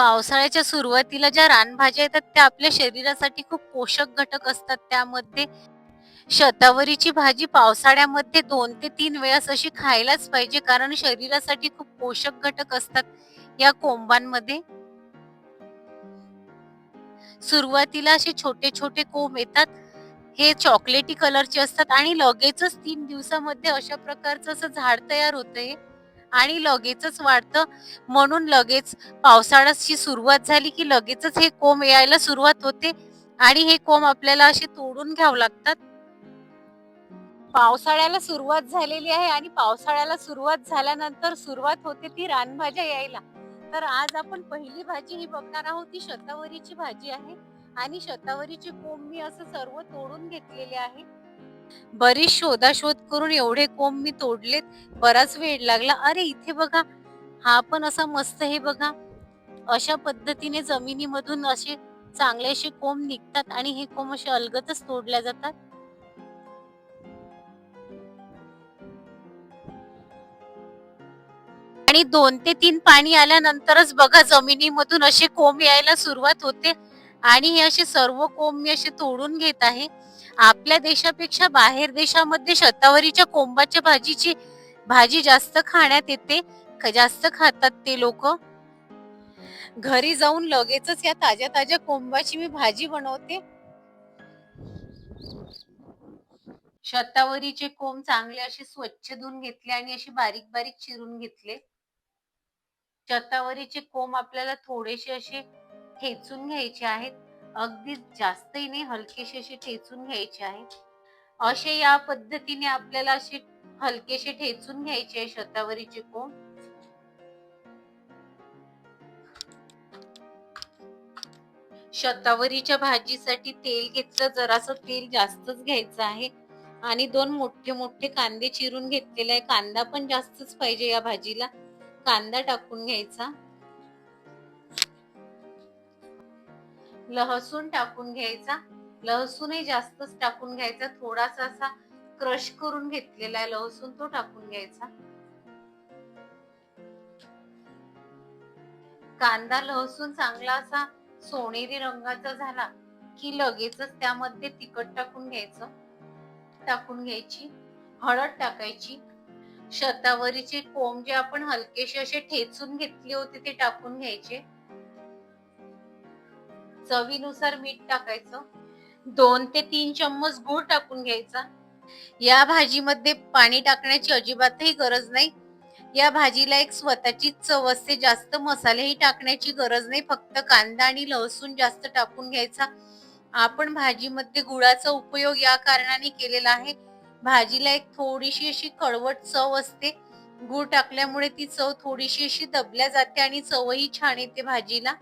पावसाळ्याच्या सुरुवातीला ज्या रानभाज्या येतात त्या आपल्या शरीरासाठी खूप पोषक घटक असतात. त्यामध्ये शतावरीची भाजी पावसाळ्यामध्ये 2 ते 3 वेळेस अशी खायलाच पाहिजे, कारण शरीरासाठी खूप पोषक घटक असतात या कोंबांमध्ये. सुरुवातीला असे छोटे-छोटे कोंब येतात. हे चॉकलेटी कलरचे असतात आणि लगेचच 3 दिवसामध्ये अशा प्रकारचं असं झाड तयार होतं हे आणि लगेचच वाढतं. म्हणून लगेच पावसाळ्याची सुरुवात झाली की लगेचच हे कोंब यायला सुरुवात होते आणि हे कोंब आपल्याला असे तोडून घ्यावं लागतात. पावसाळ्याला सुरुवात झालेली आहे आणि पावसाळ्याला सुरुवात झाल्यानंतर सुरुवात होते ती रानभाज्या यायला. तर आज आपण पहिली भाजी ही बघणार आहोत, ती शतावरीची भाजी आहे आणि शतावरीचे कोंब मी असं सर्व तोडून घेतलेले आहे. बरीच शोधाशोध करून एवढे कोंब मी तोडलेत. बराच वेळ लागला. अरे इथे बघा, हा पण असा मस्त हे बघा, अशा पद्धतीने जमिनीमधून असे चांगले असे कोंब निघतात आणि हे कोंब असे अलगदच तोडल्या जातात. आणि 2 ते 3 पाणी आल्यानंतरच बघा जमिनीमधून असे कोंब यायला सुरुवात होते आणि हे असे सर्व कोंब मी असे तोडून घेत आहे. आपल्या देशापेक्षा बाहेर देशामध्ये शतावरीच्या कोंबाच्या भाजीची भाजी जास्त खाण्यात येते. जास्त खातात ते लोकं. घरी जाऊन लगेचच या ताज्या-ताज्या कोंबाची मी भाजी बनवते. शतावरीचे कोंब चांगले असे स्वच्छ धुवून घेतले आणि असे बारीक-बारीक चिरून घेतले. शतावरीचे कोंब आपल्याला थोडेसे असे ठेचून घ्यायचे आहेत. अगदी जास्तही नाही, हलकेसे असे ठेचून घ्यायचे आहेत. असे या पद्धतीने आपल्याला असे हलकेसे ठेचून घ्यायचे आहे शतावरीचे कोंब. शतावरीच्या भाजीसाठी तेल घेतलं, जरासं तेल जास्तच घ्यायचं आहे आणि 2 मोठे-मोठे कांदे चिरून घेतलेले आहे. कांदा पण जास्तच पाहिजे या भाजीला. कांदा टाकून घ्यायचा. लहसून टाकून घ्यायचा. लहसूनही जास्तच टाकून घ्यायचा. थोडासा असा क्रश करून घेतलेला आहे लहसून, तो टाकून घ्यायचा. कांदा लहसून चांगला असा सोनेरी रंगाचा झाला की लगेचच त्यामध्ये तिखट टाकून घ्यायचं. टाकून घ्यायची. हळद टाकायची. शतावरीचे कोंब जे आपण हलकेसे असे ठेचून घेतले होते ते टाकून घ्यायचे. चवीनुसार मीठ टाकायचं. 2 ते 3 चम्मच गूळ टाकून घ्यायचा. या भाजीमध्ये पाणी टाकण्याची अजिबातही गरज नाही. या भाजीला एक स्वतःचीच चव असते. जास्त मसालेही टाकण्याची गरज नाही. फक्त कांदा आणि लसूण जास्त टाकून घ्यायचा. आपण भाजीमध्ये गुळाचा उपयोग या कारणाने केलेला आहे. भाजीला एक थोडीशी अशी कडवट चव असते. गूळ टाकल्यामुळे ती चव थोडीशी अशी दबल्या जाते आणि चवही छान येते भाजीला.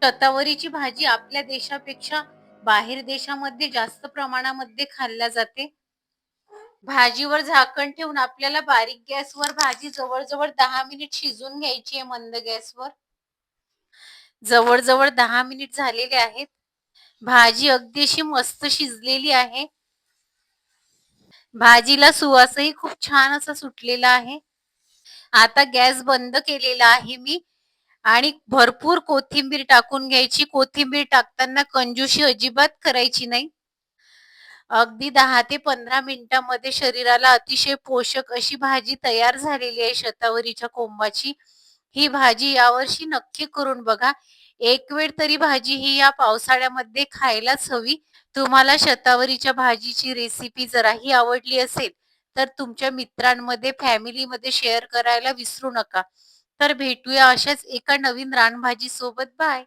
शतावरीची भाजी आपल्या देशापेक्षा बाहेर देशामध्ये जास्त प्रमाणामध्ये खाल्ल्या जाते. भाजीवर झाकण ठेवून आपल्याला बारीक गॅसवर भाजी जवळ-जवळ 10 मिनिट शिजवून घ्यायची आहे मंद गॅसवर. जवळ-जवळ 10 मिनिट झालेले आहेत. भाजी अगदी अशी मस्त शिजलेली आहे. भाजीला सुवासही खूप छान असा सुटलेला आहे. आता गॅस बंद केलेला आहे मी आणि भरपूर कोथिंबीर टाकून घ्यायची. कोथिंबीर टाकताना कंजूसी अजिबात करायची नाही. अगदी 10 ते 15 मिनिटांमध्ये शरीराला अतिशय पोषक अशी भाजी तयार झालेली आहे शतावरीच्या कोंबाची. ही भाजी यावर्षी नक्की करून बघा. एक वेळ तरी भाजी ही या पावसाळ्यामध्ये खायलाच हवी. तुम्हाला शतावरीच्या भाजीची रेसिपी जराही आवडली असेल, तर तुमच्या मित्रांमध्ये, फॅमिलीमध्ये शेअर करायला विसरू नका. तर भेटूया अशाच एका नवीन रानभाजी सोबत. बाय.